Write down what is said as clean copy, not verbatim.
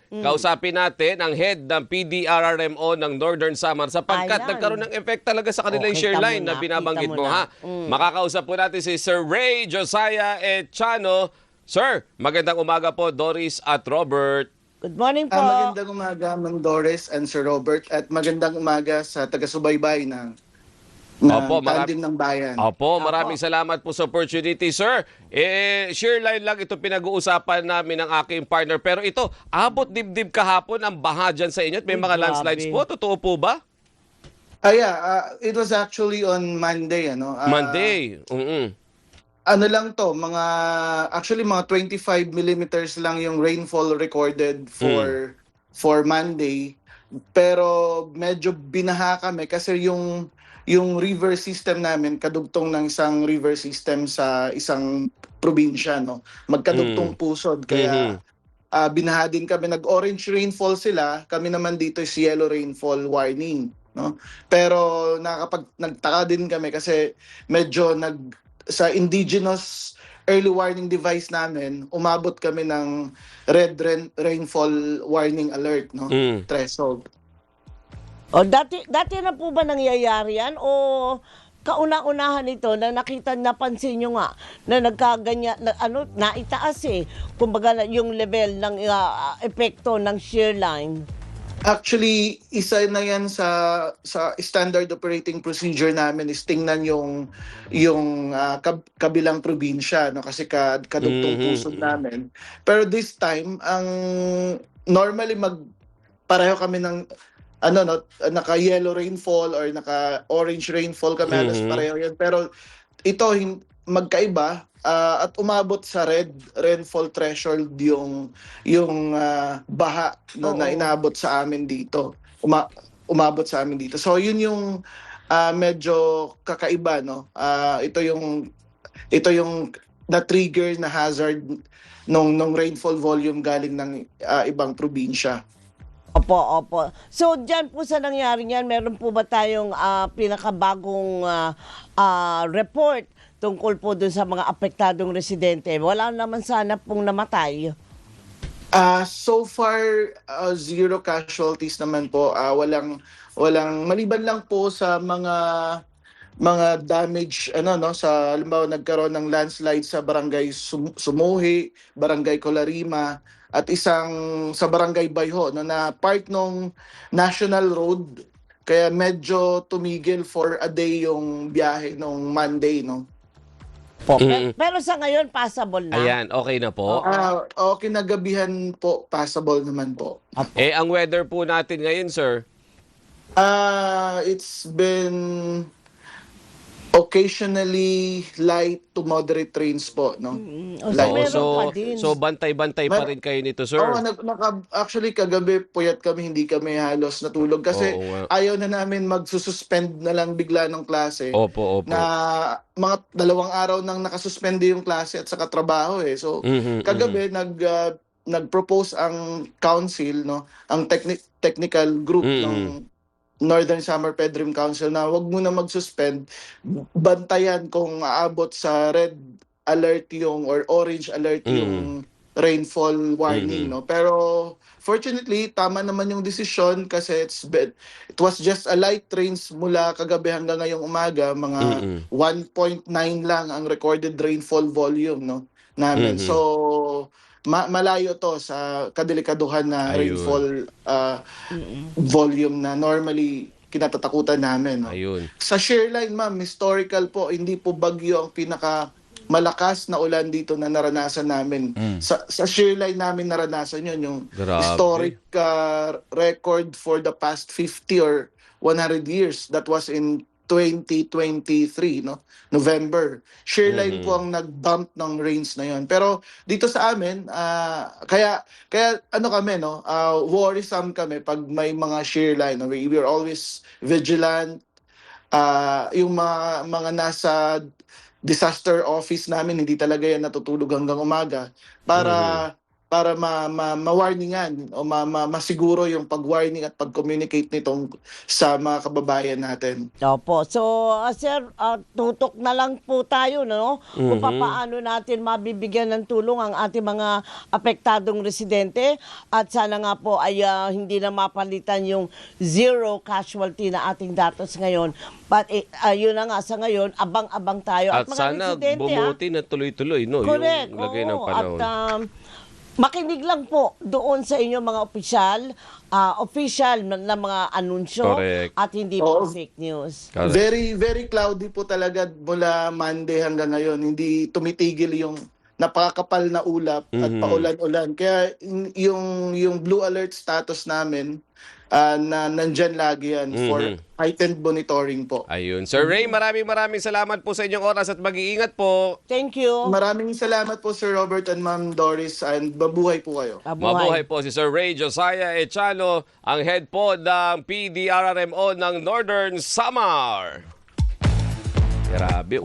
Kausapin natin ang head ng PDRRMO ng Northern Samar sapagkat Ayan. nagkaroon ng effect talaga sa kanila yung share kita mo line na na, binabanggit kita mo mo, na. ha? Makakausap po natin si Sir Ray Josiah Echano. Sir, magandang umaga po, Doris at Robert. Good morning po. Magandang umaga, Mang Doris and Sir Robert, at magandang umaga sa taga-subaybay ng Opo, Tandem ng Bayan. Opo, maraming salamat po sa opportunity, sir. Share line lang ito pinag-uusapan namin ng aking partner. Pero ito, abot dibdib kahapon ang baha dyan sa inyo at may Uy, mga grabe. landslides po. Totoo po ba? It was actually on Monday, ano? Monday. Ano lang to, actually mga 25 millimeters lang yung rainfall recorded for Monday. Pero medyo binaha kami kasi yung river system namin kadugtong ng isang river system sa isang probinsya, no. Magkadugtong pusod kaya binaha din kami. Nag-orange rainfall sila, kami naman dito is yellow rainfall warning, no. Pero nagtaka din kami kasi medyo sa indigenous early warning device namin, umabot kami ng red rainfall warning alert, no, threshold. O, dati na po ba nangyayari yan? O kauna-unahan ito na napansin nyo nga na nagkaganyan, naitaas kumbaga yung level ng epekto ng shear line? Actually, isa na yan sa standard operating procedure namin is tingnan yung kabilang probinsya, no, kasi kadugtong pusod namin. Pero this time, normally pareho kami ng naka-yellow rainfall or naka-orange rainfall kami, halos pareho yan. Pero ito, magkaiba, at umabot sa red rainfall threshold yung baha na inabot sa amin dito. Umabot sa amin dito. So yun yung medyo kakaiba, no. Ito yung na-trigger na hazard nung rainfall volume galing ng ibang probinsya. Opo. So, dyan po sa nangyari niyan, meron po ba tayong pinakabagong report tungkol po dun sa mga apektadong residente? Wala naman sana pong namatay. So far, zero casualties naman po. Walang maliban lang po sa mga damage, sa halimbawa nagkaroon ng landslide sa barangay Sumuhi, barangay Colarima, at isang sa barangay Bayho, na part ng national road, kaya medyo tumigil for a day yung biyahe nung Monday, no. Pero sa ngayon, passable na. Ayan, okay na po. Kinagabihan po, passable naman po. Ang weather po natin ngayon, sir. It's been occasionally light to moderate rains po, no. So bantay-bantay pa rin kayo nito, sir. Actually kagabi puyat kami, hindi kami halos natulog kasi ayaw na namin magsususpend na lang bigla ng klase. Opo. Na mga 2 araw nang nakasuspende yung klase at saka trabaho So kagabi nag-propose ang council, no, ang technical group ng Northern Samar Pedrim Council na wag muna mag-suspend, bantayan kung aabot sa red alert or orange alert yung rainfall warning, no. Pero fortunately tama naman yung desisyon kasi it was just a light rains mula kagabi hanggang ngayong umaga, mga 1.9 lang ang recorded rainfall volume, no, namin. So malayo to sa kadelikaduhan na rainfall volume na normally kinatatakutan namin, no? Ayun. Sa shear line, ma'am, historical po, hindi po bagyo ang pinaka malakas na ulan dito na naranasan namin. Sa shear line namin naranasan yun, yung historic record for the past 50 or 100 years. That was in 2023, no, November. Shear line po ang nag-dump ng rains na yon. Pero dito sa amin, kaya kami, no, worrisome kami pag may mga shear line. No? We are always vigilant. Yung mga nasa disaster office namin, hindi talaga yan natutulog hanggang umaga para para ma-warningan o masiguro yung pag-warning at pag-communicate nitong sa mga kababayan natin. Opo. So, sir, tutok na lang po tayo, no? Kung paano natin mabibigyan ng tulong ang ating mga apektadong residente at sana nga po ay hindi na mapalitan yung zero casualty na ating datos ngayon. But yun na nga, sa ngayon, abang-abang tayo. At mga sana residente, bumuti na tuloy-tuloy, no? correct. Yung lagay ng Oo. panahon. At makinig lang po doon sa inyo mga official na mga anunsyo Correct. at hindi po Oo. fake news. Correct. Very, very cloudy po talaga mula Monday hanggang ngayon. Hindi tumitigil yung napakakapal na ulap at paulan-ulan. Kaya yung blue alert status namin na nandyan lagi yan for heightened monitoring po. Ayun. Sir Ray, maraming salamat po sa inyong oras at mag-iingat po. Thank you. Maraming salamat po Sir Robert and Ma'am Doris and mabuhay po kayo. Mabuhay po si Sir Ray Josiah Echano, ang head po ng PDRRMO ng Northern Samar. Grabe.